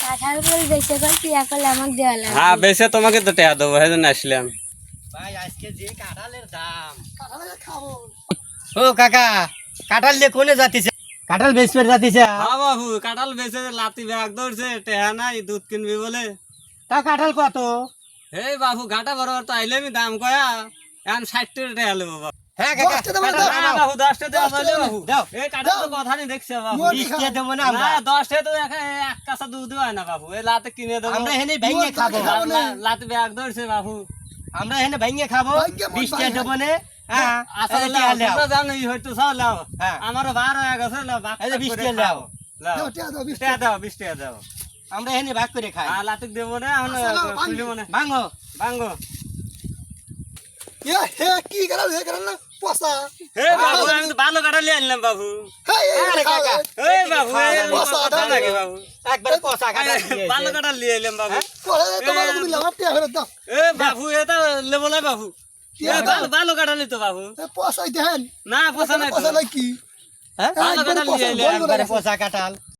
কাঁঠাল ফল বেচে কল টিয়া কল আমাকে দেওয়া লাগবে। হ্যাঁ বেশে তোমাকে তো টেয়া দেবো সেই জন্য আসলাম। ভাই আজকে যে কাঁঠালের দাম। কাঁঠাল খাবো। ও কাকা কাঁঠাল দিয়ে কোনে যাতিছে? কাঁঠাল বেচবে যাতিছে? হ্যাঁ বাবু কাঁঠাল বেচে লাতি ব্যাগ ধরছে টেহা নাই দুধ কিনবি বলে। তা কাঁঠাল কত? এই বাবু ঘাটা বরাবর তো আইলে আমি দাম কয়া এখন 60 টাকা টেহা নেবো বাবু। হ্যাঁ কাকা 10 টাকা কাঁঠাল না দাও। বাবু 10 টাকা দেওয়া যাবে বাবু। দাও। এই কাঁঠাল তো কথা নেই দেখছে বাবু। মোর 20 টাকা দেবো না না আমরা। 10 টাকা তো এক কাঁচা দুধ হয় না বাবু। এই লাতে কিনে দেবো। আমরা এখানে ভেঙে খাবো। খাবো না। লাতি ব্যাগ ধরছে বাবু। আমরা এখানে ভেঙে খাবো। ভাগ্যে মোট 20 টাকা ভাই। দেবো না। হ্যাঁ আসলে এই যে টিয়া তোমরা নাও। জানো এই হয়তো সব লাও। হ্যাঁ। আমারও 12 হয়ে গেছে লাও ভাগ এই যে 20 করে টাকা খাও। লাও। লাও। দাও, টিয়া দাও, 20 টাকা দাও 20 টাকা দাও। আমরা এখানে ভাগ করে খাই। আর লাতিক দেবো না এখন আসলে খুলি মনে ভাঙো। ভাঙ্গো। হে কি কাঁঠাল না পচা। হে বাবু আমি তো ভালো কাঁঠাল নিয়ে আনলাম বাবু। আরে কাকা। এই বাবু এই পচা কথা কাঁঠাল নাকি বাবু? একবারে পচা কাঁঠাল দিয়েছে। ভালো কাঁঠাল নিয়ে এলাম বাবু। তোমার তুমি লাভ টিয়া ফেরত দাও। এ বাবু এটা লেবো না বাবু। টিয়া এ ভালো ভালো কাঁঠালই তো বাবু। পচাই দেন। না পছন্দ নাই পচা তো। নাই কি? হ্যাঁ? ভালো একবারে কাঁঠাল পচা, নিয়ে এলে গোল গোল একবারে আছে। পচা কাঁঠাল।